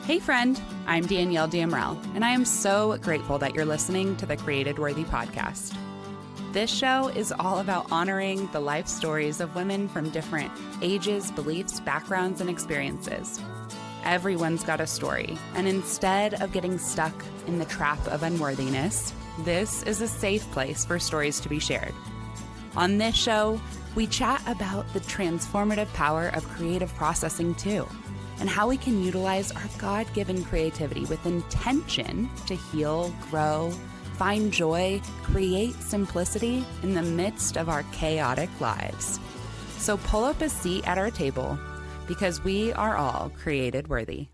Hey friend, I'm Danielle Damrell, and I am so grateful that you're listening to the Created Worthy podcast. This show is all about honoring the life stories of women from different ages, beliefs, backgrounds, and experiences. Everyone's got a story, and instead of getting stuck in the trap of unworthiness, this is a safe place for stories to be shared. On this show, we chat about the transformative power of creative processing too, and how we can utilize our God-given creativity with intention to heal, grow, find joy, create simplicity in the midst of our chaotic lives. So pull up a seat at our table, because we are all created worthy.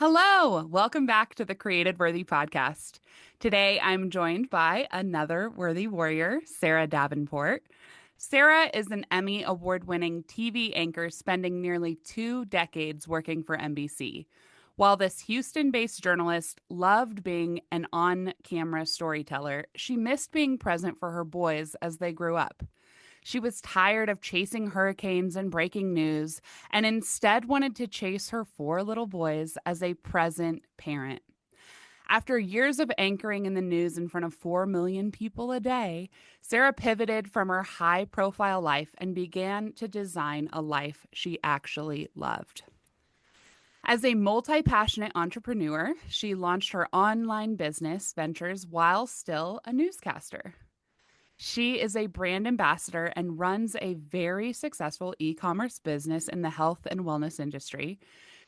Hello, welcome back to the Created Worthy podcast. Today, I'm joined by another worthy warrior, Sara Davenport. Sara is an Emmy award-winning TV anchor spending nearly 2 decades working for NBC. While this Houston-based journalist loved being an on-camera storyteller, she missed being present for her boys as they grew up. She was tired of chasing hurricanes and breaking news, and instead wanted to chase her 4 little boys as a present parent. After years of anchoring in the news in front of 4 million people a day, Sara pivoted from her high-profile life and began to design a life she actually loved. As a multi-passionate entrepreneur, she launched her online business ventures while still a newscaster. She is a brand ambassador and runs a very successful e-commerce business in the health and wellness industry.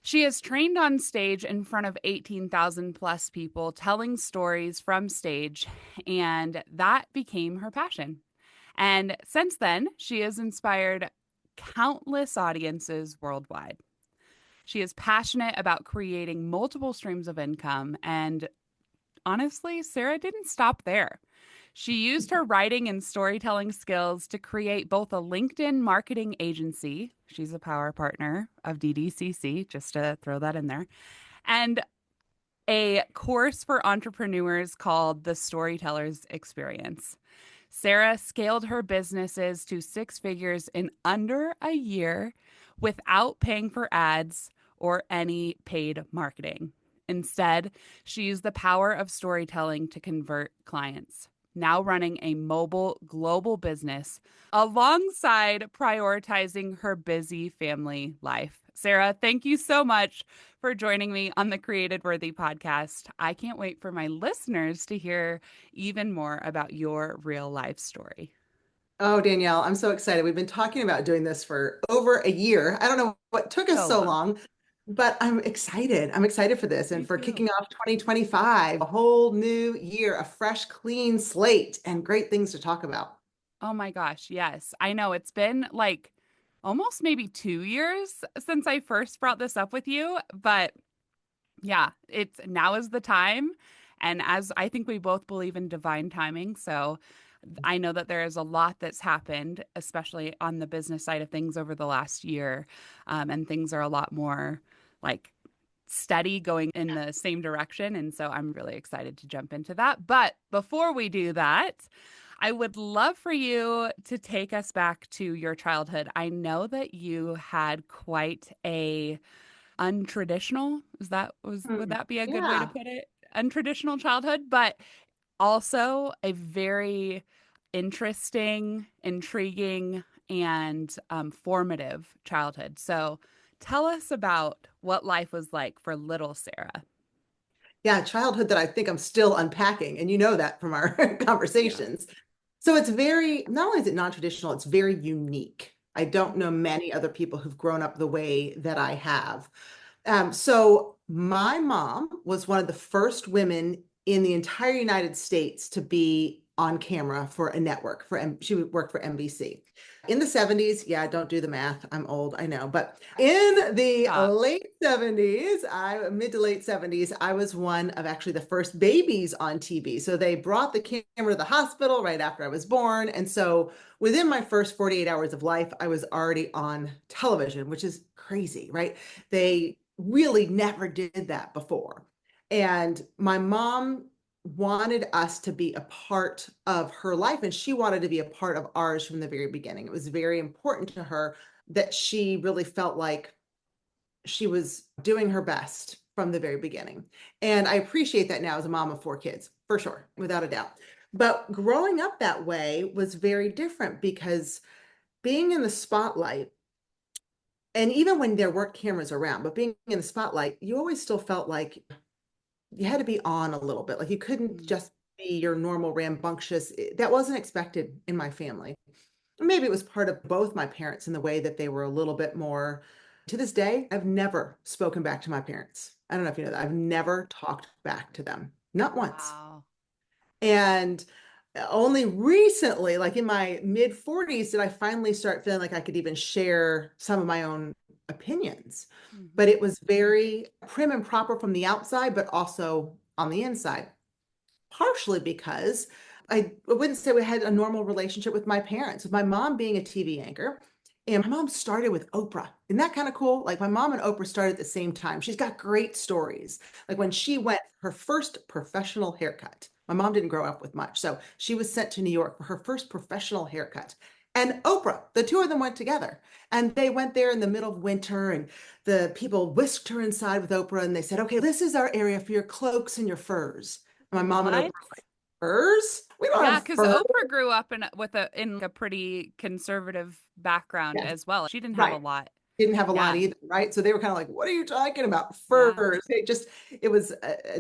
She has trained on stage in front of 18,000 plus people telling stories from stage, and that became her passion. And since then, she has inspired countless audiences worldwide. She is passionate about creating multiple streams of income, and honestly, Sara didn't stop there. She used her writing and storytelling skills to create both a LinkedIn marketing agency. She's a power partner of DDCC, just to throw that in there, and a course for entrepreneurs called the Storyteller's Experience. Sara scaled her businesses to 6 figures in under a year without paying for ads or any paid marketing. Instead, she used the power of storytelling to convert clients, now running a mobile global business alongside prioritizing her busy family life. Sara, thank you so much for joining me on the Created Worthy podcast. I can't wait for my listeners to hear even more about your real life story. Oh, Danielle, I'm so excited. We've been talking about doing this for over a year. I don't know what took us so long, but I'm excited. I'm excited for this and for kicking off 2025, a whole new year, a fresh, clean slate, and great things to talk about. Oh my gosh, yes. I know it's been like almost maybe 2 years since I first brought this up with you, but yeah, it's now is the time. And as I think we both believe in divine timing, so I know that there is a lot that's happened, especially on the business side of things over the last year. And things are a lot more like steady going in the same direction. And so I'm really excited to jump into that. But before we do that, I would love for you to take us back to your childhood. I know that you had quite a untraditional, would that be a good way to Yeah. put it? Untraditional childhood, but also a very interesting, intriguing, and formative childhood. So tell us about what life was like for little Sara. Yeah, childhood that I think I'm still unpacking. And you know that from our Yeah. conversations. So it's very, not only is it non-traditional, it's very unique. I don't know many other people who've grown up the way that I have. So my mom was one of the first women in the entire United States to be on camera for a network she would work for NBC. In the 70s, yeah, don't do the math. I'm old, I know. But in the Stop. late 70s, mid to late 70s, I was one of actually the first babies on TV. So they brought the camera to the hospital right after I was born. And so within my first 48 hours of life, I was already on television, which is crazy, right? They really never did that before. And my mom wanted us to be a part of her life, and she wanted to be a part of ours from the very beginning. It was very important to her that she really felt like she was doing her best from the very beginning. And I appreciate that now as a mom of four kids, for sure, without a doubt. But growing up that way was very different because being in the spotlight, and even when there weren't cameras around, but being in the spotlight, you always still felt like you had to be on a little bit. Like you couldn't Mm. just be your normal rambunctious. That wasn't expected in my family. Maybe it was part of both my parents in the way that they were a little bit more. To this day, I've never spoken back to my parents. I don't know if you know that. I've never talked back to them, not once. Wow. And only recently, like in my mid 40s, did I finally start feeling like I could even share some of my own opinions. But Hmm. it was very prim and proper from the outside, but also on the inside, partially because I wouldn't say we had a normal relationship with my parents, with my mom being a TV anchor. And my mom started with Oprah. Isn't that kind of cool? Like my mom and Oprah started at the same time. She's got great stories. Like when she went her first professional haircut, my mom didn't grow up with much. So she was sent to New York for her first professional haircut. And Oprah, the two of them went together. And they went there in the middle of winter, and the people whisked her inside with Oprah and they said, okay, this is our area for your cloaks and your furs. And my mom and Oprah What? were like, furs? We don't Yeah, have because furs. Oprah grew up in a pretty conservative background Yes, as well. She didn't have a right. lot. Didn't have a lot Yeah. either, right? So they were kind of like, what are you talking about? Yeah. Furs. It was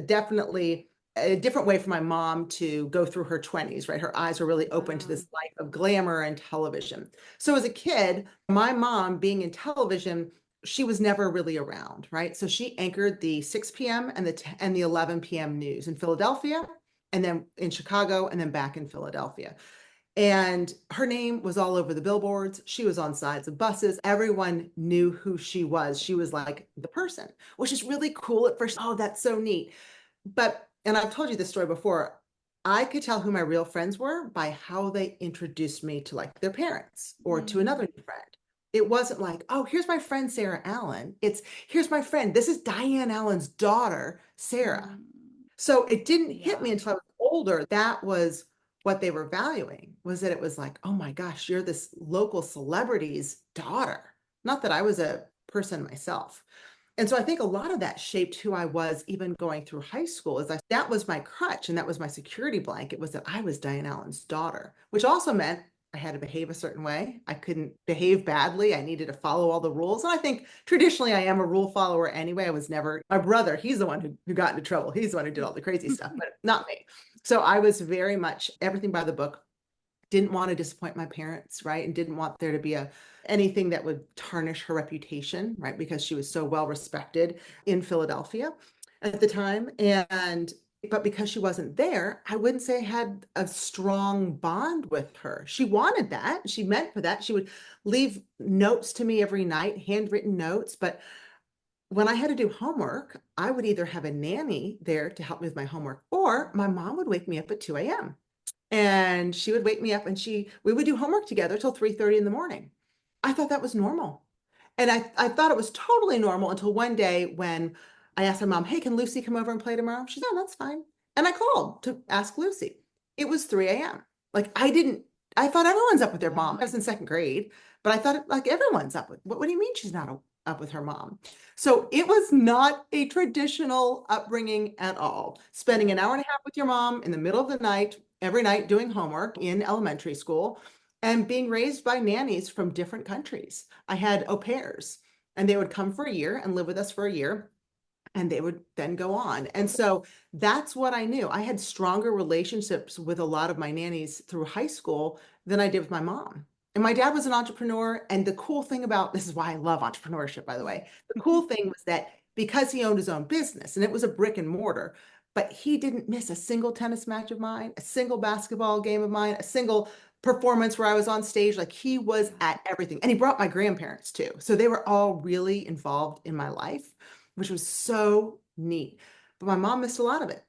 definitely a different way for my mom to go through her 20s, right? Her eyes were really open to this life of glamour and television. So as a kid, my mom being in television, she was never really around, right? So she anchored the 6 p.m. and the 11 p.m. news in Philadelphia, and then in Chicago, and then back in Philadelphia. And her name was all over the billboards. She was on sides of buses. Everyone knew who she was. She was like the person, which is really cool at first. Oh, that's so neat. But, and I've told you this story before, I could tell who my real friends were by how they introduced me to like their parents or to Mm. another new friend. It wasn't like, oh, here's my friend Sarah Allen. It's here's my friend. This is Diane Allen's daughter, Sarah. Mm. So it didn't hit me Yeah. until I was older. That was what they were valuing, was that it was like, oh my gosh, you're this local celebrity's daughter. Not that I was a person myself. And so I think a lot of that shaped who I was even going through high school. That was my crutch and that was my security blanket, was that I was Diane Allen's daughter, which also meant I had to behave a certain way. I couldn't behave badly. I needed to follow all the rules. And I think traditionally I am a rule follower anyway. I was never, my brother, he's the one who got into trouble. He's the one who did all the crazy stuff, but not me. So I was very much everything by the book. Didn't want to disappoint my parents, right? And didn't want there to be anything that would tarnish her reputation, right? Because she was so well respected in Philadelphia at the time. And but because she wasn't there, I wouldn't say I had a strong bond with her. She wanted that. She meant for that. She would leave notes to me every night, handwritten notes. But when I had to do homework, I would either have a nanny there to help me with my homework, or my mom would wake me up at 2 a.m. And she would wake me up and we would do homework together till 3:30 in the morning. I thought that was normal. And I thought it was totally normal until one day when I asked my mom, hey, can Lucy come over and play tomorrow? She said, no, that's fine. And I called to ask Lucy. It was 3 a.m. Like I thought everyone's up with their mom. I was Wow. in second grade, but I thought like everyone's up with, what do you mean she's not up with her mom? So it was not a traditional upbringing at all. Spending an Yeah. hour and a half with your mom in the middle of the night, every night doing homework in elementary school, and being raised by nannies from different countries. I had au pairs, and they would come for a year and live with us for a year, and they would then go on. And so that's what I knew. I had stronger relationships with a lot of my nannies through high school than I did with my mom. And my dad was an entrepreneur. And the cool thing about this is why I love entrepreneurship, by the way. The cool thing was that because he owned his own business and it was a brick and mortar, but he didn't miss a single tennis match of mine, a single basketball game of mine, a single performance where I was on stage. Like he was Yeah. at everything. And he brought my grandparents too. So they were all really involved in my life, which was so neat. But my mom missed a lot of it.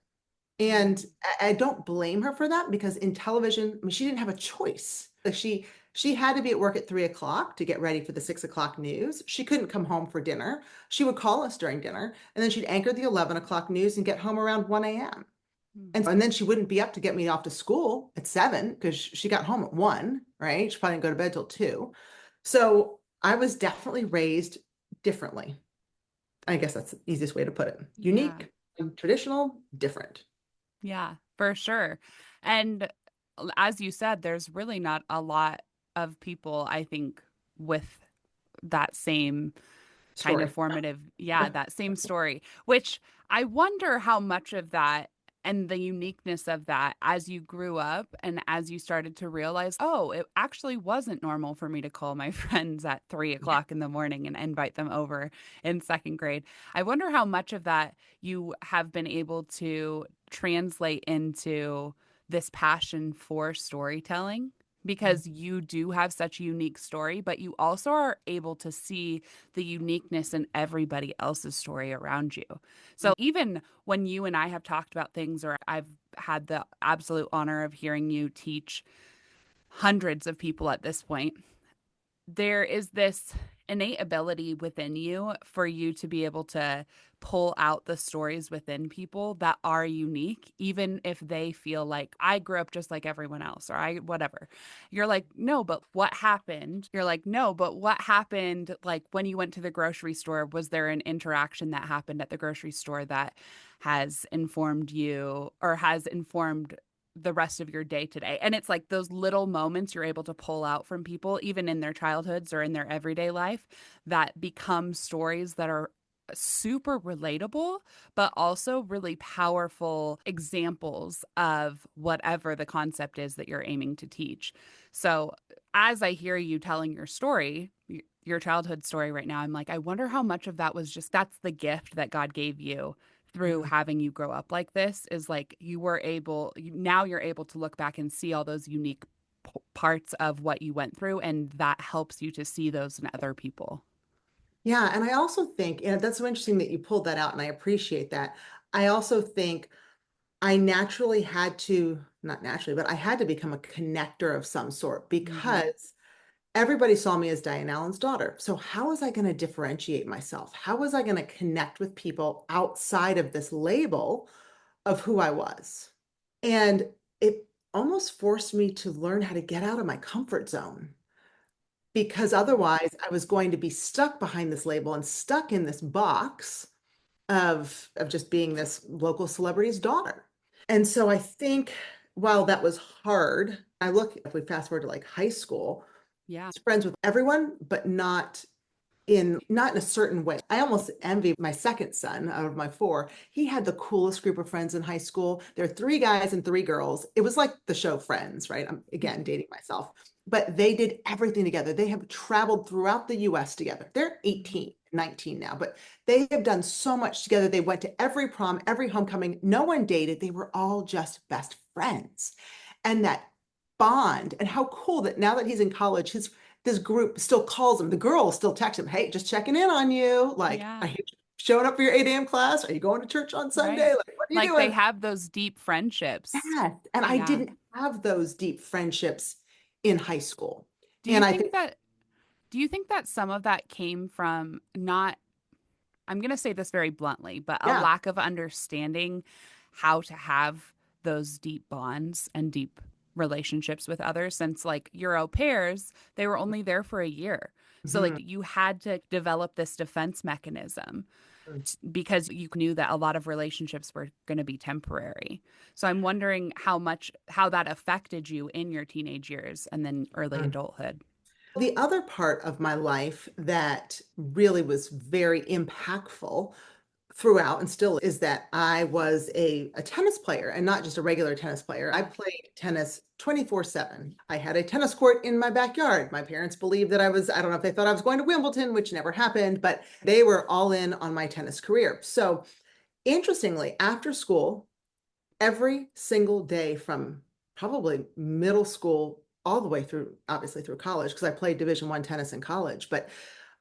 And Mm. I don't blame her for that because in television, I mean, she didn't have a choice. Like she had to be at work at 3 o'clock to get ready for the 6 o'clock news. She couldn't come home for dinner. She would call us during dinner, and then she'd anchor the 11 o'clock news and get home around 1 a.m. Mm. And then she wouldn't be up to get me off to school at 7 because she got home at 1, right? She probably didn't go to bed till 2. So I was definitely raised differently. I guess that's the easiest way to put it. Yeah. Unique, traditional, different. Yeah, for sure. And as you said, there's really not a lot of people, I think, with that same kind of Story. formative, yeah, that same story, which I wonder how much of that and the uniqueness of that as you grew up and as you started to realize, oh, it actually wasn't normal for me to call my friends at 3 o'clock in the morning and invite them over in second grade. I wonder how much of that you have been able to translate into this passion for storytelling because you do have such a unique story, but you also are able to see the uniqueness in everybody else's story around you. So even when you and I have talked about things, or I've had the absolute honor of hearing you teach hundreds of people at this point, there is this innate ability within you for you to be able to pull out the stories within people that are unique, even if they feel like I grew up just like everyone else or I, whatever. You're like, no, but what happened? You're like, no, but what happened? Like when you went to the grocery store, was there an interaction that happened at the grocery store that has informed you or has informed the rest of your day today? And it's like those little moments you're able to pull out from people, even in their childhoods or in their everyday life, that become stories that are super relatable, but also really powerful examples of whatever the concept is that you're aiming to teach. So, as I hear you telling your story, your childhood story right now, I'm like, I wonder how much of that was just that's the gift that God gave you through Mhm. having you grow up like this is like you were able now you're able to look back and see all those unique parts of what you went through and that helps you to see those in other people. Yeah, and I also think, that's so interesting that you pulled that out, and I appreciate that. I also think I naturally had to, not naturally, but I had to become a connector of some sort Mm-hmm. because everybody saw me as Diane Allen's daughter. So how was I going to differentiate myself? How was I going to connect with people outside of this label of who I was? And it almost forced me to learn how to get out of my comfort zone because otherwise I was going to be stuck behind this label and stuck in this box of just being this local celebrity's daughter. And so I think while that was hard, I look, if we fast forward to like high school, Yeah. friends with everyone, but not in a certain way. I almost envy my second son out of my four. He had the coolest group of friends in high school. There are 3 guys and 3 girls. It was like the show Friends, right? I'm again dating myself, but they did everything together. They have traveled throughout the US together. They're 18, 19 now, but they have done so much together. They went to every prom, every homecoming. No one dated. They were all just best friends. And that bond, and how cool that now that he's in college, his this group still calls him. The girls still text him, "Hey, just checking in on you. Like, Yeah. are you showing up for your 8 a.m. class? Are you going to church on Sunday? Right. Like, what are you Like they doing?" have those deep friendships. Yes. And I Yeah. didn't have those deep friendships in high school. Do you And I think think, that do you think that some of that came from not I'm going to say this very bluntly, but a yeah. lack of understanding how to have those deep bonds and deep relationships with others since like your au pairs, they were only there for a year. So like Mhm. you had to develop this defense mechanism because you knew that a lot of relationships were going to be temporary. So I'm wondering how that affected you in your teenage years and then early Mhm. adulthood. The other part of my life that really was very impactful throughout and still is that I was a tennis player and not just a regular tennis player. I Yeah. played tennis 24/7. I had a tennis court in my backyard. My parents believed that I don't know if they thought I was going to Wimbledon, which never happened, but they were all in on my tennis career. So interestingly, after school, every single day from probably middle school all the way through, obviously through college, because I played Division I tennis in college, but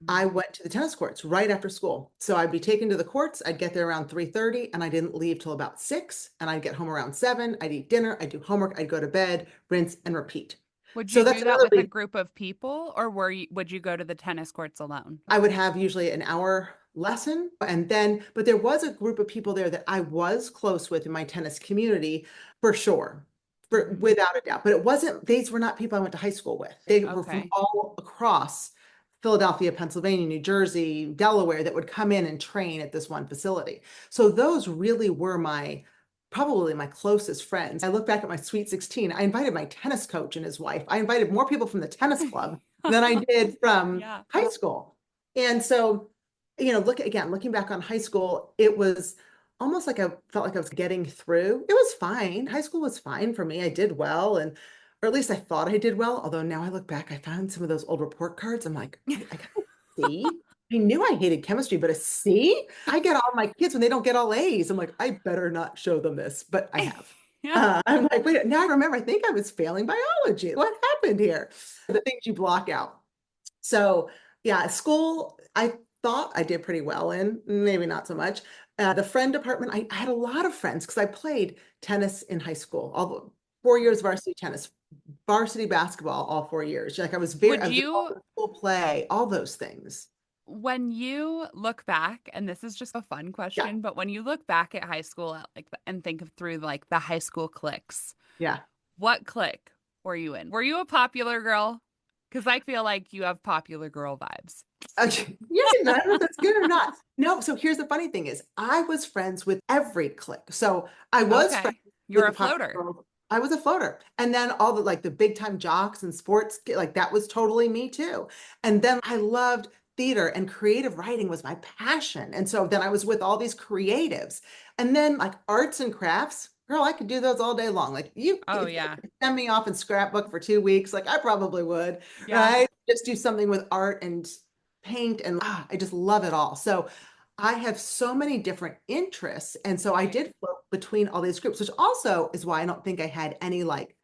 I went to the tennis courts right after school. So I'd be taken to the courts. I'd get there around 3:30 and I didn't leave till about 6. And I'd get home around 7. I'd eat dinner. I'd do homework. I'd go to bed, rinse and repeat. Would you So do that's that another with a reason. group of people, or would you go to the tennis courts alone? I would have usually an hour lesson and then, but there was a group of people there that I was close with in my tennis community for sure, for Mhm. without a doubt. But it wasn't, these were not people I went to high school with. They were from Okay. all across Philadelphia, Pennsylvania, New Jersey, Delaware that would come in and train at this one facility. So those really were probably my closest friends. I look back at my Sweet 16. I invited my tennis coach and his wife. I invited more people from the tennis club than I did from Yeah. high school. And so, looking back on high school, it was almost like I felt like I was getting through. It was fine. High school was fine for me. I did well, or at least I thought I did well. Although now I look back, I found some of those old report cards. I'm like, wait, I got a C. I knew I hated chemistry, but a C? I get all my kids when they don't get all A's. I'm like, I better not show them this, but I have. Yeah. I'm like, wait, now I remember, I think I was failing biology. What happened here? The things you block out. So, yeah, school, I thought I did pretty well in, maybe not so much. The friend department, I had a lot of friends because I played tennis in high school, all the 4 years varsity tennis, varsity basketball, all 4 years. Like Would I was involved you, in school play, all those things. when you look back, and this is just a fun Yeah, question, but when you look back at high school and think of through like the high school cliques, yeah. what clique were you in? Were you a popular girl? Because I feel like you have popular girl vibes. Okay. Yeah, I don't know if that's good or not. No, so here's the funny thing is I was friends with every clique. So I was friends Okay. You're with a the popular floater. girls. I was a floater. And then all the like the big time jocks and sports, like that was totally me too. And then I loved theater and creative writing was my passion. And so then I was with all these creatives. And then like arts and crafts, girl, I could do those all day long. Like Oh, if you yeah. send me off and scrapbook for 2 weeks, like I probably would, Yeah. right? Just do something with art and paint and I just love it all. So I have so many different interests. And so I Right. did float between all these groups, which also is why I don't think I had any like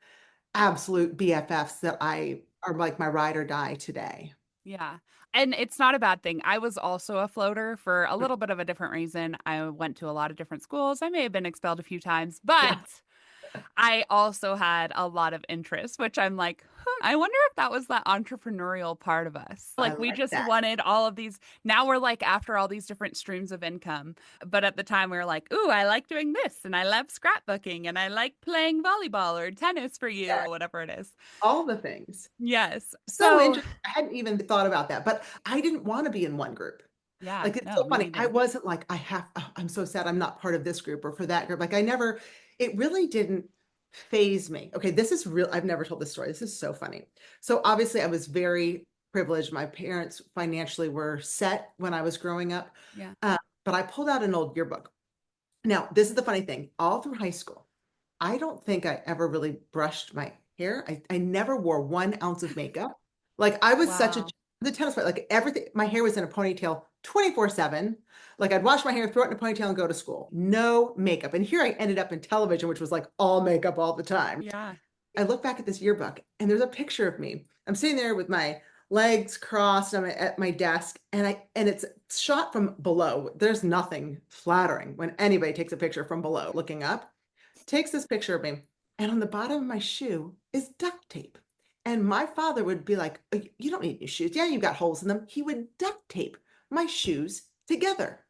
absolute BFFs that I are like my ride or die today. Yeah. And it's not a bad thing. I was also a floater for a little bit of a different reason. I went to a lot of different schools. I may have been expelled a few times, Yeah. but I also had a lot of interest, which I'm like, I wonder if that was that entrepreneurial part of us. I Like we like just that. wanted all of these. Now we're like after all these different streams of income. But at the time we were like, ooh, I like doing this and I love scrapbooking and I like playing volleyball or tennis for you Yeah. or whatever it is. All the things. Yes. So So, interesting. I hadn't even thought about that, but I didn't want to be in one group. yeah, Like it's no, so me funny. I neither. wasn't like, oh, I'm so sad I'm not part of this group or for that group. Like I never, it really didn't phase me. Okay, this is real. I've never told this story. This is so funny. So obviously I was very privileged. My parents financially were set when I was growing up. Yeah. Uh, but I pulled out an old yearbook. Now, this is the funny thing. All through high school, I don't think I ever really brushed my hair. I never wore 1 ounce of makeup. Like I was such a Wow. the tennis player, like everything, my hair was in a ponytail 24/7. Like I'd wash my hair, throw it in a ponytail and go to school. No makeup. And here I ended up in television, which was like all makeup all the time. Yeah. I look back at this yearbook and there's a picture of me. I'm sitting there with my legs crossed. I'm at my desk and it's shot from below. There's nothing flattering when anybody takes a picture from below looking up. Takes this picture of me, and on the bottom of my shoe is duct tape. And my father would be like, You don't need new shoes. Yeah, you got holes in them. He would duct tape my shoes together.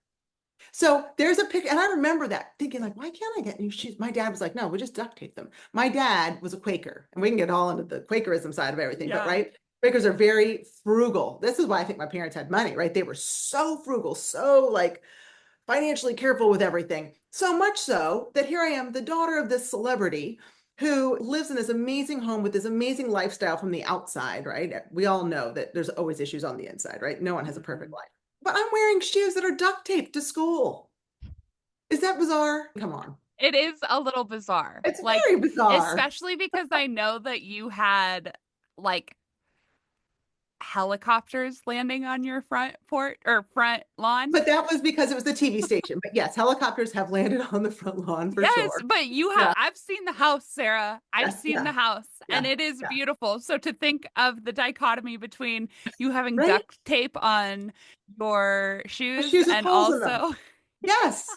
So there's a picture, and I remember that thinking, like, why can't I get new shoes? My dad was like, no, we just duct tape them. My dad was a Quaker, and we can get all into the Quakerism side of everything, but Yeah. right, Quakers are very frugal. This is why I think my parents had money, right? They were so frugal, so like financially careful with everything. So much so that here I am, the daughter of this celebrity who lives in this amazing home with this amazing lifestyle from the outside, right? We all know that there's always issues on the inside, right? No one has a perfect Mhm. life. But I'm wearing shoes that are duct taped to school. Is that bizarre? Come on. It is a little bizarre. It's Like, very bizarre. especially because I know that you had like helicopters landing on your front port or front lawn. But that was because it was the TV station. But yes, helicopters have landed on the front lawn for Yes, sure. but you have, Yeah, I've seen the house, Sarah. I've yes, seen the yeah, house and yeah, it is yeah. beautiful. So to think of the dichotomy between you having Right? duct tape on your My shoes shoes with and holes in them. also Yes.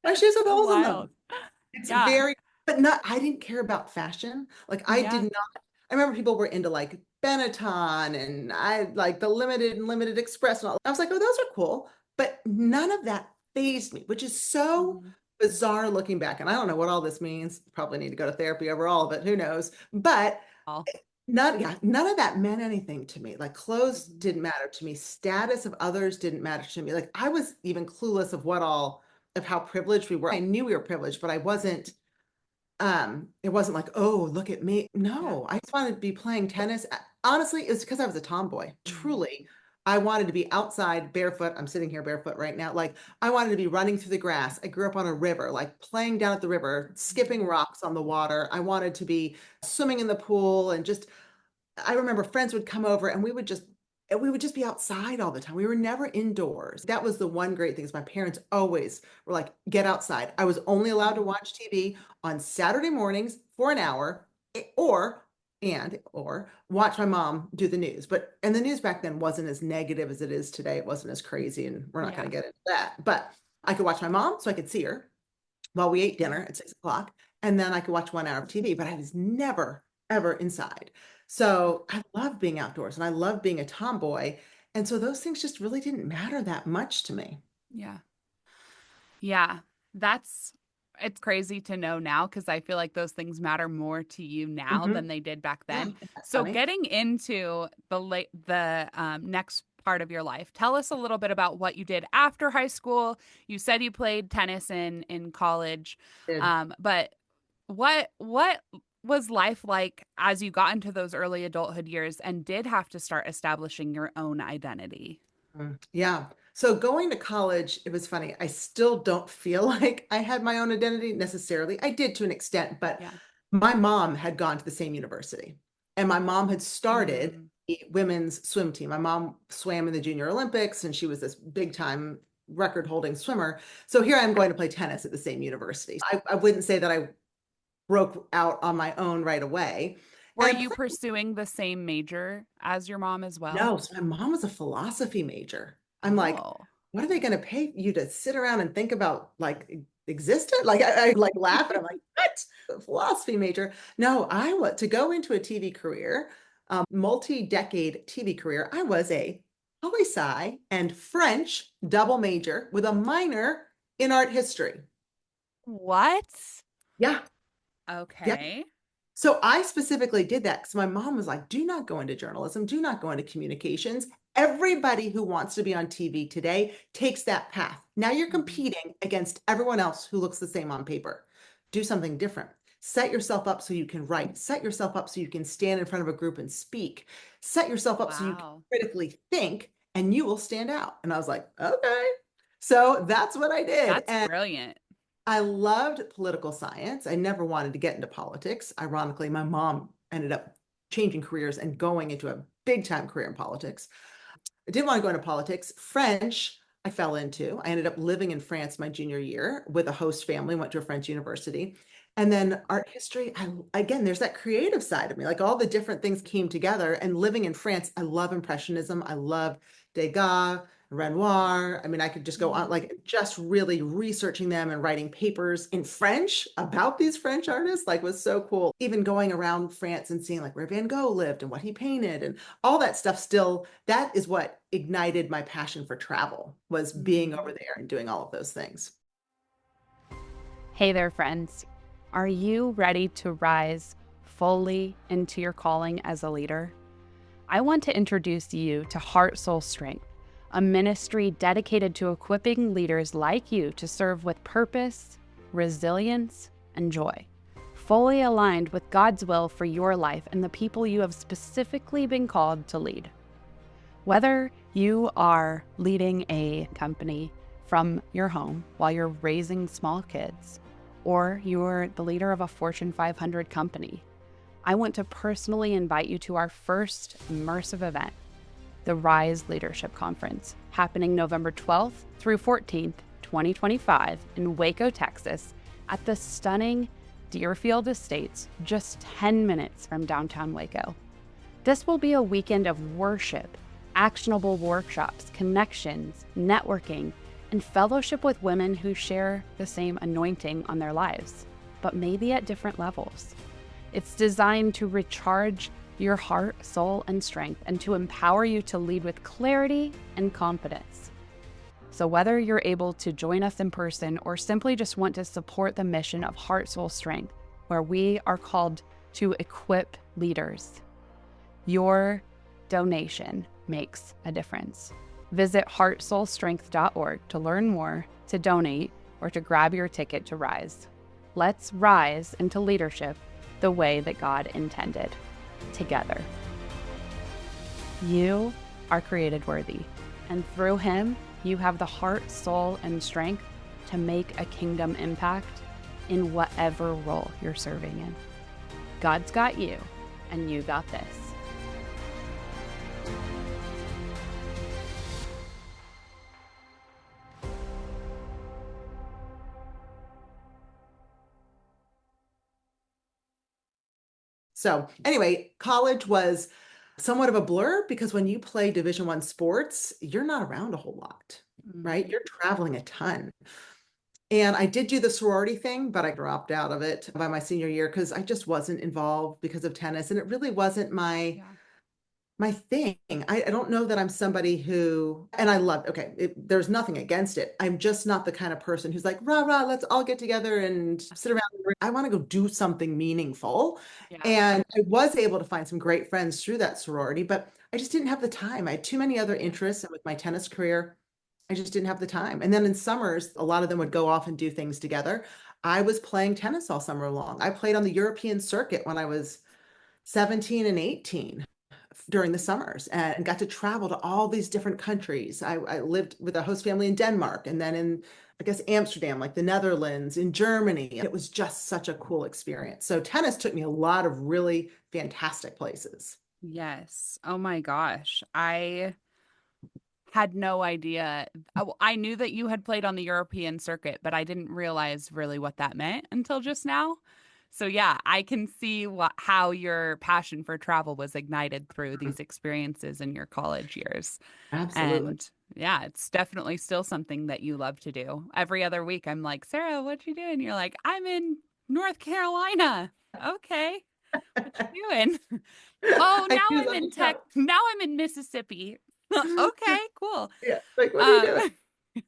My that's shoes have so holes in wild. them. It's Yeah. very, but not, I didn't care about fashion. Like I did Yeah. not. I remember people were into like Benetton and I like the Limited and Limited Express and all. I was like, oh, those are cool. But none of that fazed me, which is so Mhm. bizarre looking back. And I don't know what all this means. Probably need to go to therapy over all of it. Who knows? But All. none of that meant anything to me. Like clothes Mhm. didn't matter to me. Status of others didn't matter to me. Like I was even clueless of what all of how privileged we were. I knew we were privileged, but I wasn't it wasn't like, oh, look at me. Yeah. No, I just wanted to be playing tennis. Honestly, it was because I was a tomboy. Mhm. Truly, I wanted to be outside barefoot. I'm sitting here barefoot right now. Like I wanted to be running through the grass. I grew up on a river, like playing down at the river, skipping Mhm. rocks on the water. I wanted to be swimming in the pool and just I remember friends would come over and we would just be outside all the time. We were never indoors. That was the one great thing is my parents always were like, get outside. I was only allowed to Mhm. watch TV on Saturday mornings for an hour or watch my mom do the news. And the news back then wasn't as negative as it is today. It wasn't as crazy and we're not going Yeah. to get into that. But I could watch my mom so I could see her while we ate Yeah. dinner at 6 o'clock. And then I could watch 1 hour of TV, but I was never, ever inside. So I love being outdoors and I love being a tomboy. And so those things just really didn't matter that much to me. Yeah. Yeah, that's it's crazy to know now because I feel like those things matter more to you now Hmm. than they did back Yeah, then. that's So funny. getting into the next part of your life, tell us a little bit about what you did after high school. You said you played tennis in college, Did. but what was life like as you got into those early adulthood years and did have to start establishing your own identity? Yeah. So going to college, it was funny. I still don't feel like I had my own identity necessarily. I did to an extent, but Yeah. my mom had gone to the same university and my mom had started Mm, the women's swim team. My mom swam in the Junior Olympics and she was this big time record holding swimmer. So here I'm going to play tennis at the same university. I wouldn't say that I broke out on my own right away. were And you pursuing the same major as your mom as well? no, so my mom was a philosophy major. I'm like, Oh. what are they going to pay you to sit around and think about like existence? Like I like laugh and I'm like, what? A philosophy major? No, I want to go into a TV career, multi-decade TV career. I was a poli-sci and French double major with a minor in art history. What? Yeah, yeah. Okay. So I specifically did that because my mom was like, do not go into journalism, do not go into communications. Everybody who wants to be on TV today takes that path. Now you're Mhm. competing against everyone else who looks the same on paper. Do something different. Set yourself up so you can write. Set yourself up so you can stand in front of a group and speak. Set yourself up so you can Wow. critically think and you will stand out. And I was like, okay. So that's what I did. That's brilliant. I loved political science. I never wanted to get into politics. Ironically, my mom ended up changing careers and going into a big time career in politics. I didn't want to go into politics. French, I fell into. I ended up living in France my junior year with a host family, went to a French university. And then art history, again, there's that creative side of me. Like all the different things came together. And living in France, I love Impressionism. I love Degas, Renoir. I mean, I could just go on, Mhm. like just really researching them and writing papers in French about these French artists, like was so cool. Even going around France and seeing like where Van Gogh lived and what he painted and all that stuff still, that is what ignited my passion for travel, was being over Mhm. there and doing all of those things. Hey there, friends. Are you ready to rise fully into your calling as a leader? I want to introduce you to Heart Soul Strength, a ministry dedicated to equipping leaders like you to serve with purpose, resilience, and joy, fully aligned with God's will for your life and the people you have specifically been called to lead. Whether you are leading a company from your home while you're raising small kids, or you're the leader of a Fortune 500 company, I want to personally invite you to our first immersive event, the Rise Leadership Conference, happening November 12th through 14th, 2025 in Waco, Texas, at the stunning Deerfield Estates, just 10 minutes from downtown Waco. This will be a weekend of worship, actionable workshops, connections, networking, and fellowship with women who share the same anointing on their lives, but maybe at different levels. It's designed to recharge your heart, soul, and strength, and to empower you to lead with clarity and confidence. So whether you're able to join us in person or simply just want to support the mission of Heart Soul Strength, where we are called to equip leaders, your donation makes a difference. Visit heartsoulstrength.org to learn more, to donate, or to grab your ticket to Rise. Let's rise into leadership the way that God intended, together. You are created worthy, and through Him, you have the heart, soul, and strength to make a kingdom impact in whatever role you're serving in. God's got you, and you got this. So anyway, college was somewhat of a blur because when you play Division I sports, you're not around a whole lot, right? You're traveling a ton. And I did do the sorority thing, but I dropped out of it by my senior year because I just wasn't involved because of tennis. And it really wasn't my thing. I don't know that I'm somebody who, and I love, there's nothing against it. I'm just not the kind of person who's like, rah, rah, let's all get together and sit around. I want to go do something meaningful. And I was able to find some great friends through that sorority, but I just didn't have the time. I had too many other interests. And with my tennis career, I just didn't have the time. And then in summers, a lot of them would go off and do things together. I was playing tennis all summer long. I played on the European circuit when I was 17 and 18 during the summers and got to travel to all these different countries. I lived with a host family in Denmark and then in, I guess, Amsterdam, like the Netherlands, in Germany. It was just such a cool experience. So tennis took me a lot of really fantastic places. Yes. Oh my gosh. I had no idea. I knew that you had played on the European circuit, but I didn't realize really what that meant until just now. So yeah, I can see how your passion for travel was ignited through these experiences in your college years. Absolutely. And yeah, it's definitely still something that you love to do. Every other week, I'm like, Sarah, what you doing? You're like, I'm in North Carolina. Okay, what you doing? Oh, I now do I'm love to in travel. Now I'm in Mississippi. Okay, cool. Yeah, like, what are you doing?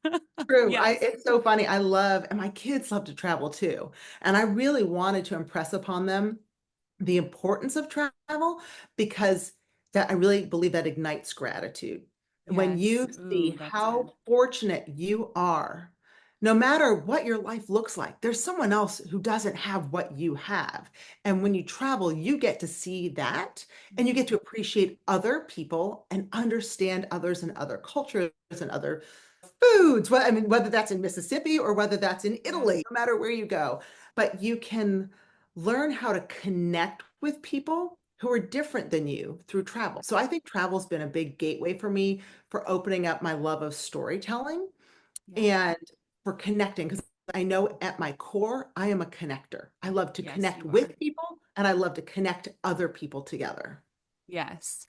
Um, True. yes. It's so funny. And my kids love to travel too. And I really wanted to impress upon them the importance of travel because I really believe that ignites gratitude. When you Yes. Ooh, see that's how good. fortunate you are, no matter what your life looks like, there's someone else who doesn't have what you have. And when you travel, you get to see that and you get to appreciate other people and understand others and other cultures and other foods. Well, I mean, whether that's in Mississippi or whether that's in Italy, no matter where you go, but you can learn how to connect with people who are different than you through travel. So I think travel's been a big gateway for me for opening up my love of storytelling Yeah. and for connecting because I know at my core, I am a connector. I love to Yes, connect you are. with people and I love to connect other people together. Yes.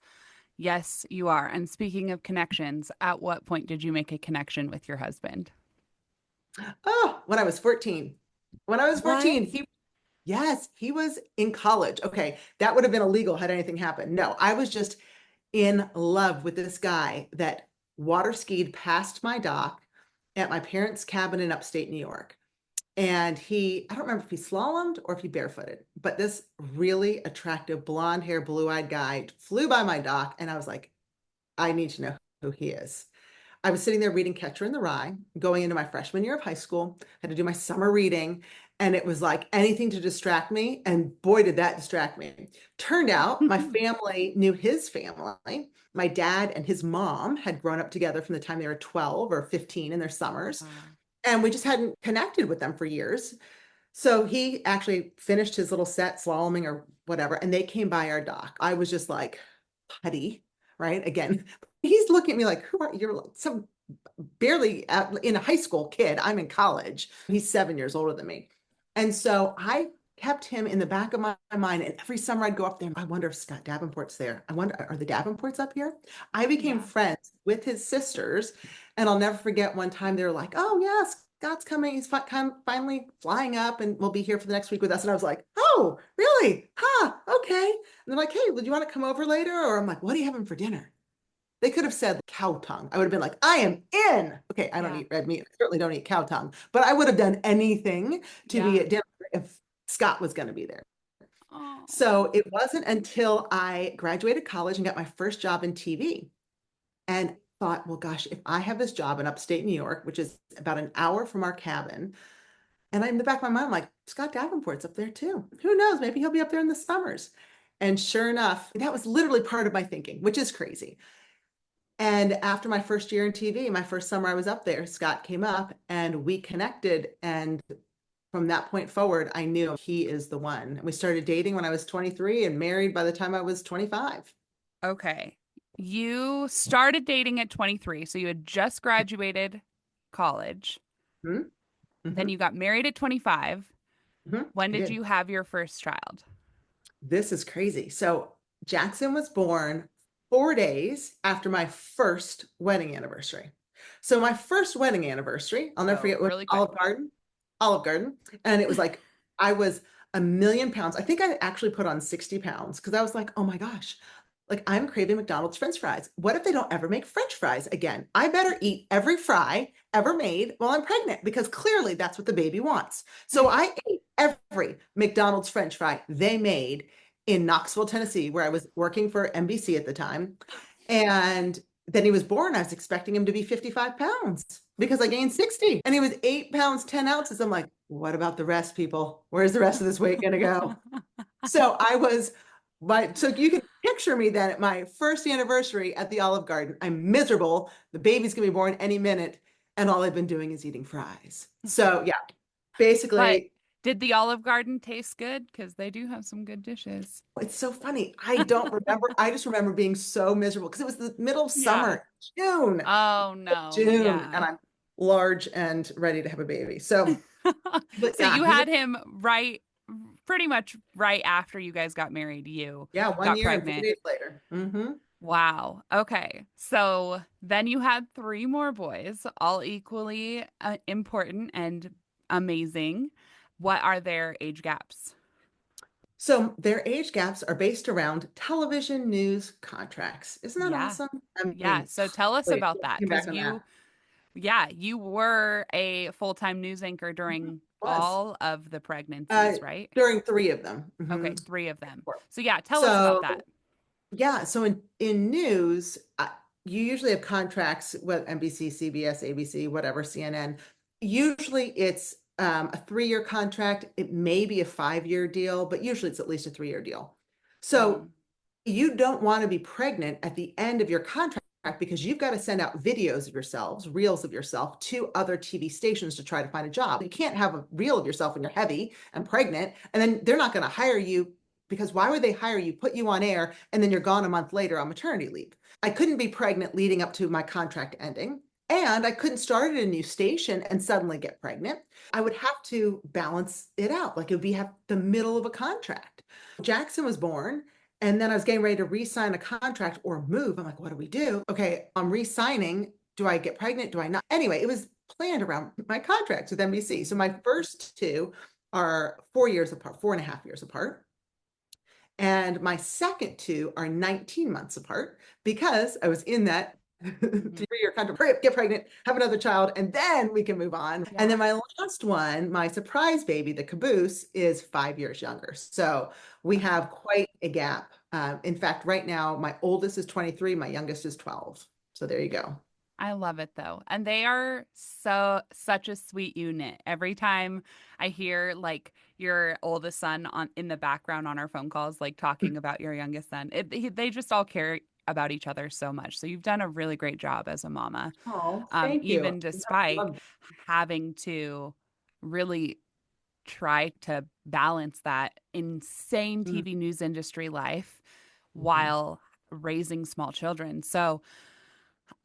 Yes, you are. And speaking of connections, at what point did you make a connection with your husband? Oh, when I was 14. When I was What? 14, yes, he was in college. Okay, that would have been illegal had anything happened. No, I was just in love with this guy that water skied past my dock at my parents' cabin in upstate New York. And I don't remember if he slalomed or if he barefooted, but this really attractive blonde hair, blue eyed guy flew by my dock. And I was like, I need to know who he is. I was sitting there reading Catcher in the Rye, going into my freshman year of high school, had to do my summer reading, and it was like anything to distract me. And boy, did that distract me. Turned out my family knew his family. My dad and his mom had grown up together from the time they were 12 or 15 in their summers. Wow. And we just hadn't connected with them for years. So he actually finished his little set slaloming or whatever, and they came by our dock. I was just like, putty, right? Again, he's looking at me like, who are you? You're like some barely in a high school kid. I'm in college. He's 7 years older than me. And so I kept him in the back of my mind. And every summer I'd go up there. I wonder if Scott Davenport's there. I wonder, are the Davenports up here? I became Yeah. friends with his sisters. And I'll never forget one time they were like, oh, yes, Scott's coming. He's finally flying up and will be here for the next week with us. And I was like, oh, oh, really? Huh, okay. And they're like, hey, would you want to come over later? Or I'm like, what are you having for dinner? They could have said cow tongue. I would have been like, I am in. Okay, I don't Yeah. eat red meat. I certainly don't eat cow tongue, but I would have done anything to be Yeah. at dinner if Scott was going to be there. So Oh. it wasn't until I graduated college and got my first job in TV and thought, well, gosh, if I have this job in upstate New York, which is about an hour from our cabin, and in the back of my mind, I'm like, Scott Davenport's up there too. Who knows? Maybe he'll be up there in the summers. And sure enough, that was literally part of my thinking, which is crazy. And after my first year in TV, my first summer I was up there, Scott came up and we connected. And from that point forward, I knew he is the one. And we started dating when I was 23 and married by the time I was 25. Okay. You started dating at 23, so you had just graduated college. Hmm. Then Hmm. you got married at 25. Hmm. When I did did. you have your first child? This is crazy. So Jackson was born 4 days after my first wedding anniversary. So my first wedding anniversary, I'll never Oh, forget, was really quick. Olive Garden. And it was like, I was a million pounds. I think I actually put on 60 pounds because I was like, oh my gosh, like I'm craving McDonald's French fries. What if they don't ever make French fries again? I better eat every fry ever made while I'm pregnant because clearly that's what the baby wants. So I ate every McDonald's French fry they made in Knoxville, Tennessee, where I was working for NBC at the time. And then he was born. I was expecting him to be 55 pounds because I gained 60 and he was 8 pounds, 10 ounces. I'm like, what about the rest, people? Where's the rest of this weight going to go? So so you can picture me then at my first anniversary at the Olive Garden. I'm miserable. The baby's going to be born any minute. And all I've been doing is eating fries. So yeah, But basically, did the Olive Garden taste good? Because they do have some good dishes. it's so funny. I don't remember. I just remember being so miserable because it was the middle of Yeah. summer, June, Oh, no. June, and Yeah. I'm large and ready to have a baby. So, but So yeah, you had him pretty much right after you guys got married, you yeah, one got year and four pregnant. days later. Hmm. Wow. Okay. So then you had three more boys, all equally important and amazing. What are their age gaps? So their age gaps are based around television news contracts. Isn't that Yeah. awesome? I Yeah. mean, So tell us wait, about that looking because back on that, you were a full-time news anchor during was all of the uh, pregnancies, right? during three of them. Okay, three of them. Four. So yeah, tell us about that. So yeah, so in news, you usually have contracts with NBC, CBS, ABC, whatever, CNN. Usually it's a 3-year contract. It may be a 5-year deal, but usually it's at least a 3-year deal. So Mm, you don't want to be pregnant at the end of your contract because you've got to send out videos of yourselves, reels of yourself to other TV stations to try to find a job. You can't have a reel of yourself when you're heavy and pregnant, and then they're not going to hire you because why would they hire you, put you on air, and then you're gone a month later on maternity leave? I couldn't be pregnant leading up to my contract ending. And I couldn't start at a new station and suddenly get pregnant. I would have to balance it out. Like it would be at the middle of a contract. Jackson was born and then I was getting ready to re-sign a contract or move. I'm like, what do we do? Okay, I'm re-signing. Do I get pregnant? Do I not? Anyway, it was planned around my contracts with NBC. So my first two are 4 years apart, 4.5 years apart. And my second two are 19 months apart because I was in that mhm. 3-year contract. Hurry up, get pregnant, have another child, and then we can move on. And Yeah, then my last one, my surprise baby, the caboose, is 5 years younger. So we have quite a gap. In fact, right now, my oldest is 23, my youngest is 12. So there you go. I love it though. And they are such a sweet unit. Every time I hear like your oldest son on in the background on our phone calls, like talking about your youngest son, they just all care about each other so much. So you've done a really great job as a mama, Oh, thank you. even despite Love having to really try to balance that insane that. TV news industry life Mhm. while raising small children. So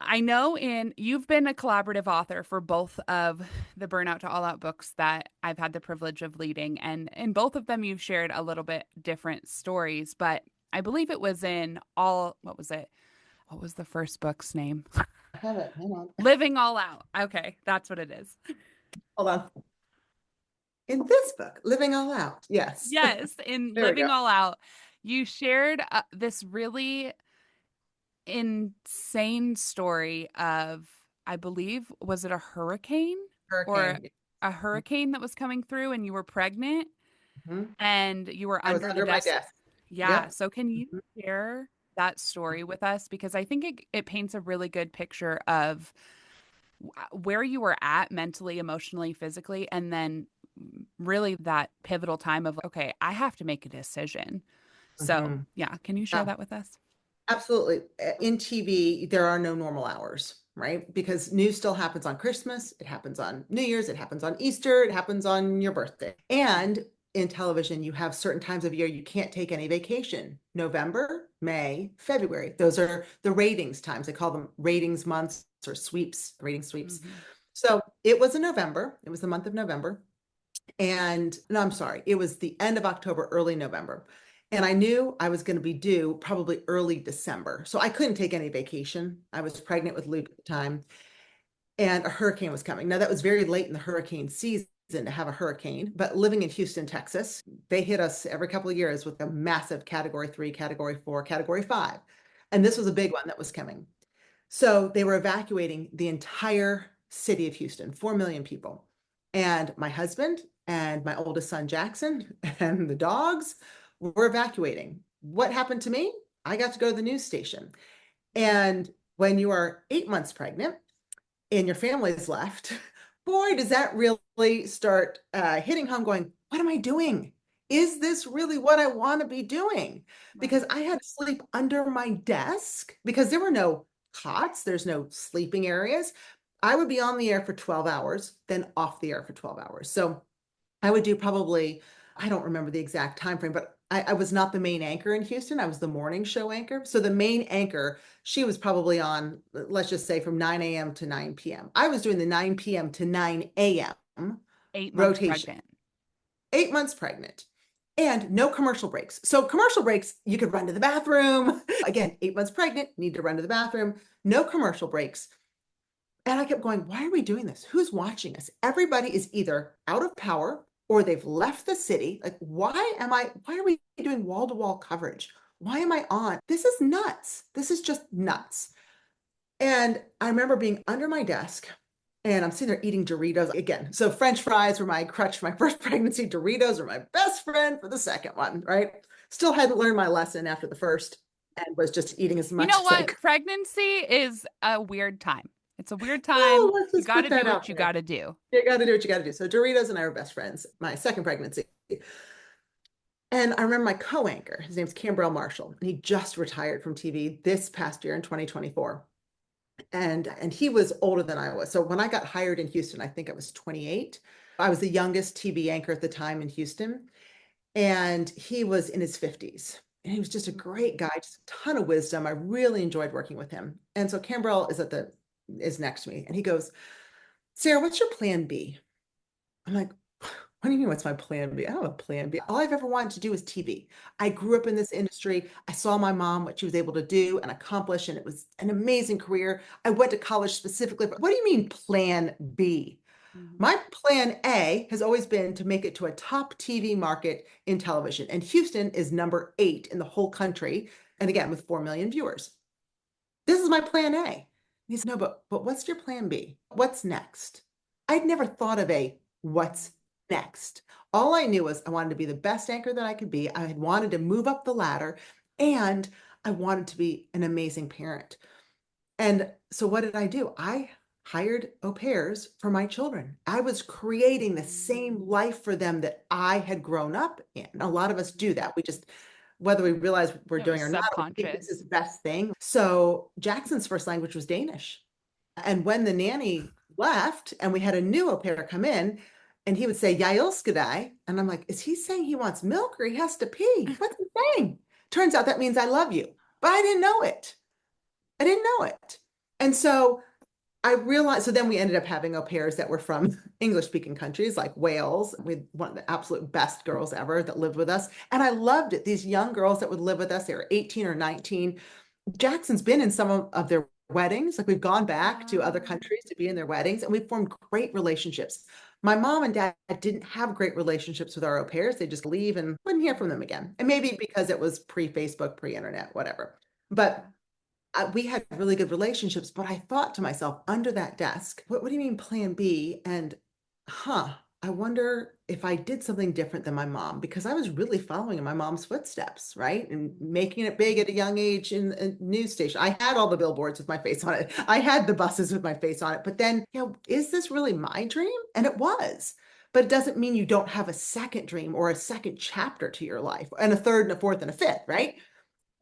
I know you've been a collaborative author for both of the Burnout to All Out books that I've had the privilege of leading. And in both of them, you've shared a little bit different stories, but I believe it was what was it? What was the first book's name? I have it. Hang on. Living All Out. Okay, that's what it is. Hold on. In this book, Living All Out. Yes. Yes, in There we go. Living All Out, you shared this really insane story of, I believe, was it a hurricane or Hurricane. a hurricane that was coming through and you were pregnant Mhm. and you were I was under the under my desk? desk. Yeah. Yep. So can you Mhm. share that story with us? Because I think it paints a really good picture of where you were at mentally, emotionally, physically, and then really that pivotal time of, okay, I have to make a decision. So, Mhm. yeah, can you share Yeah. that with us? Absolutely. In TV, there are no normal hours, right? Because news still happens on Christmas, it happens on New Year's, it happens on Easter, it happens on your birthday. And in television, you have certain times of year you can't take any vacation. November, May, February. Those are the ratings times. They call them ratings months or sweeps, rating sweeps. Mm-hmm. So it was in November. It was the month of November. And no, I'm sorry, it was the end of October, early November. And I knew I was going to be due probably early December. So I couldn't take any vacation. I was pregnant with Luke at the time, and a hurricane was coming. Now, that was very late in the hurricane season to have a hurricane, but living in Houston, Texas, they hit us every couple of years with a massive category 3, category 4, category 5. And this was a big one that was coming. So they were evacuating the entire city of Houston, 4 million people. And my husband and my oldest son, Jackson, and the dogs were evacuating. What happened to me? I got to go to the news station. And when you are 8 months pregnant and your family is left, boy, does that really start hitting home going, what am I doing? Is this really what I want to be doing? Because Right. I had to sleep under my desk because there were no cots, there's no sleeping areas. I would be on the air for 12 hours, then off the air for 12 hours. So I would do probably, I don't remember the exact time frame, but I was not the main anchor in Houston. I was the morning show anchor. So the main anchor, she was probably on, let's just say from 9 a.m. to 9 p.m. I was doing the 9 p.m. to 9 a.m. 8 months rotation, pregnant. 8 months pregnant. And no commercial breaks. So commercial breaks, you could run to the bathroom. Again, 8 months pregnant, need to run to the bathroom. No commercial breaks. And I kept going, why are we doing this? Who's watching us? Everybody is either out of power or they've left the city. Like, why are we doing wall to wall coverage? Why am I on? This is nuts. This is just nuts. And I remember being under my desk and I'm sitting there eating Doritos again. So French fries were my crutch for my first pregnancy. Doritos are my best friend for the second one, right? Still hadn't learned my lesson after the first and was just eating as You much know as I what? could. Pregnancy is a weird time. It's a weird time. Oh, let's You just got put to do that what out you there. got to do. You got to do what you got to do. So Doritos and I were best friends, my second pregnancy. And I remember my co-anchor, his name's Cambrell Marshall, and he just retired from TV this past year in 2024. And he was older than I was. So when I got hired in Houston, I think I was 28. I was the youngest TV anchor at the time in Houston, and he was in his 50s. And he was just a great guy, just a ton of wisdom. I really enjoyed working with him. And so Cambrell is next to me, and he goes, Sarah, what's your plan B? I'm like, what do you mean, what's my plan B? I don't have a plan B. All I've ever wanted to do is TV. I grew up in this industry. I saw my mom, what she was able to do and accomplish, and it was an amazing career. I went to college specifically. What do you mean, plan B? Mhm. My plan A has always been to make it to a top TV market in television. And Houston is number 8 in the whole country. And again, with 4 million viewers. This is my plan A. He said, no, but what's your plan B? What's next? I'd never thought of a what's next. All I knew was I wanted to be the best anchor that I could be. I had wanted to move up the ladder and I wanted to be an amazing parent. And so what did I do? I hired au pairs for my children. I was creating the same life for them that I had grown up in. A lot of us do that. We just, whether we realize we're It was doing or not, we think this is subconscious. the best thing. So Jackson's first language was Danish. And when the nanny left and we had a new au pair come in, and he would say, Jeg elsker dig. And I'm like, is he saying he wants milk or he has to pee? What's he saying? Turns out that means I love you. But I didn't know it. I didn't know it. And so I realized, so then we ended up having au pairs that were from English speaking countries like Wales. We had one of the absolute best girls ever that lived with us. And I loved it. These young girls that would live with us, they were 18 or 19. Jackson's been in some of their weddings. Like we've gone back to other Wow. countries to be in their weddings and we've formed great relationships. My mom and dad didn't have great relationships with our au pairs. They just leave and wouldn't hear from them again. And maybe because it was pre-Facebook, pre-internet, whatever. But we had really good relationships, but I thought to myself under that desk, what do you mean plan B? And I wonder if I did something different than my mom, because I was really following in my mom's footsteps, right? And making it big at a young age in a news station. I had all the billboards with my face on it. I had the buses with my face on it. But then, is this really my dream? And it was. But it doesn't mean you don't have a second dream or a second chapter to your life, and a third and a fourth and a fifth, right?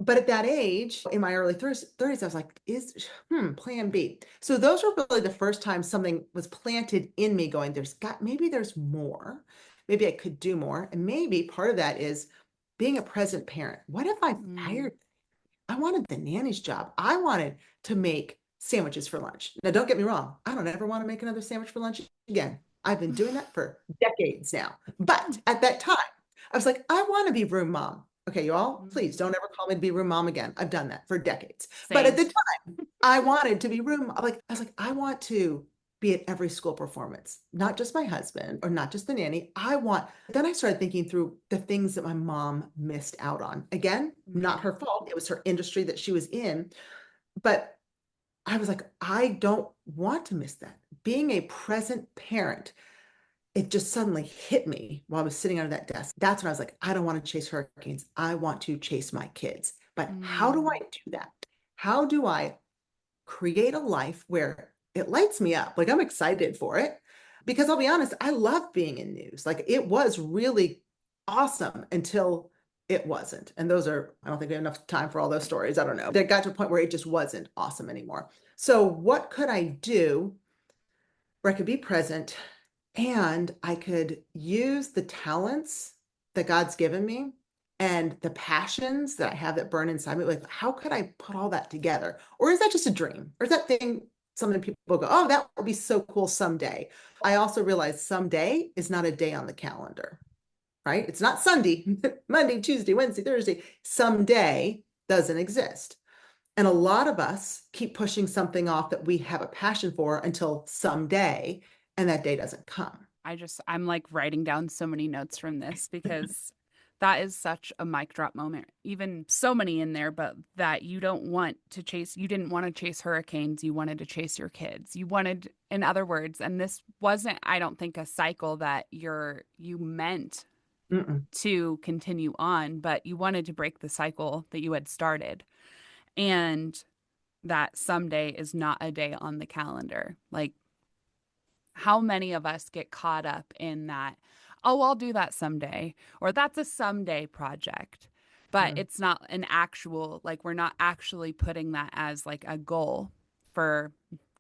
But at that age, in my early 30s, I was like, plan B. So those were really the first time something was planted in me going, maybe there's more. Maybe I could do more. And maybe part of that is being a present parent. What if I fired? I wanted the nanny's job. I wanted to make sandwiches for lunch. Now, don't get me wrong. I don't ever want to make another sandwich for lunch again. I've been doing that for decades now. But at that time, I was like, I want to be room mom. Okay, you all, please don't ever call me to be room mom again. I've done that for decades. But at the time, I wanted to be room. I was like, I want to be at every school performance, not just my husband or not just the nanny. Then I started thinking through the things that my mom missed out on. Again, not her fault. It was her industry that she was in. But I was like, I don't want to miss that. Being a present parent, it just suddenly hit me while I was sitting under that desk. That's when I was like, I don't want to chase hurricanes. I want to chase my kids. But how do I do that? How do I create a life where it lights me up? Like I'm excited for it, because I'll be honest, I love being in news. Like it was really awesome until it wasn't. And I don't think we have enough time for all those stories. I don't know. They got to a point where it just wasn't awesome anymore. So what could I do where I could be present and I could use the talents that God's given me and the passions that I have that burn inside me? Like, how could I put all that together? Or is that just a dream? Or is that thing something people go, oh, that would be so cool someday? I also realized someday is not a day on the calendar, right? It's not Sunday, Monday, Tuesday, Wednesday, Thursday. Someday doesn't exist. And a lot of us keep pushing something off that we have a passion for until someday, and that day doesn't come. I'm like writing down so many notes from this because that is such a mic drop moment. Even so many in there, but that you didn't want to chase hurricanes. You wanted to chase your kids. You wanted, in other words, and this wasn't, I don't think, a cycle that you meant to continue on, but you wanted to break the cycle that you had started. And that someday is not a day on the calendar. Like, how many of us get caught up in that, oh, I'll do that someday, or that's a someday project, but it's not an actual, like, we're not actually putting that as like a goal for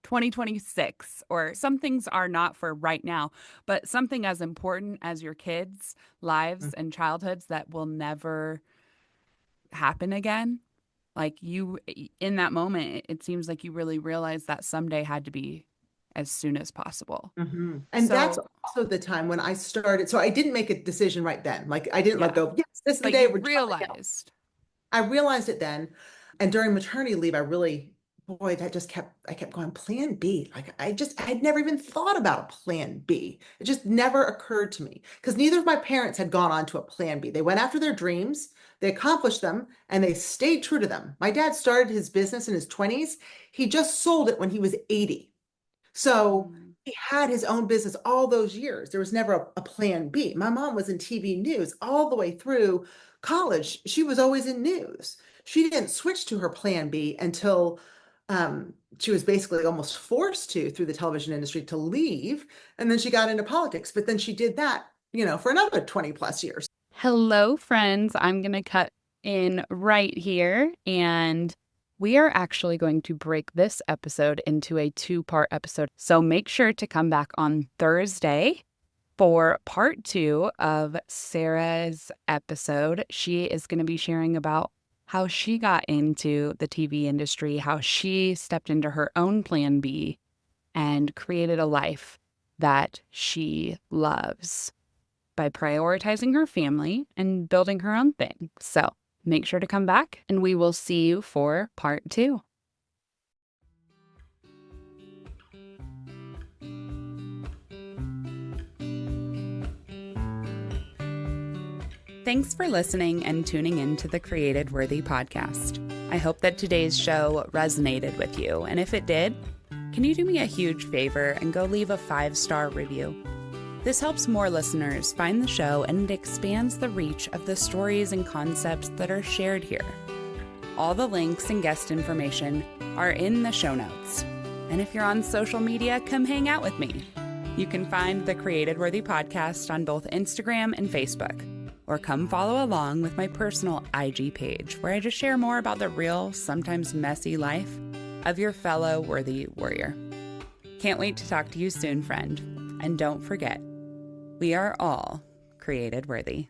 2026, or some things are not for right now, but something as important as your kids' lives and childhoods that will never happen again. Like in that moment, it seems like you really realized that someday had to be as soon as possible. And that's also the time when I started. So I didn't make a decision right then. Like I didn't let go, yes, this is the day we're realized. I realized it then. And during maternity leave, I kept going, plan B. Like I'd never even thought about a plan B. It just never occurred to me, because neither of my parents had gone on to a plan B. They went after their dreams, they accomplished them, and they stayed true to them. My dad started his business in his 20s. He just sold it when he was 80. So he had his own business all those years. There was never a plan B. My mom was in TV news all the way through college. She was always in news. She didn't switch to her plan B until she was basically almost forced to, through the television industry, to leave. And then she got into politics. But then she did that, for another 20 plus years. Hello, friends. I'm going to cut in right here, and we are actually going to break this episode into a 2-part episode. So make sure to come back on Thursday for part 2 of Sarah's episode. She is going to be sharing about how she got into the TV industry, how she stepped into her own plan B and created a life that she loves by prioritizing her family and building her own thing. So make sure to come back, and we will see you for part 2. Thanks for listening and tuning in to the Created Worthy podcast. I hope that today's show resonated with you, and if it did, can you do me a huge favor and go leave a 5-star review? This helps more listeners find the show, and it expands the reach of the stories and concepts that are shared here. All the links and guest information are in the show notes. And if you're on social media, come hang out with me. You can find the Created Worthy podcast on both Instagram and Facebook, or come follow along with my personal IG page, where I just share more about the real, sometimes messy life of your fellow worthy warrior. Can't wait to talk to you soon, friend. And don't forget, we are all created worthy.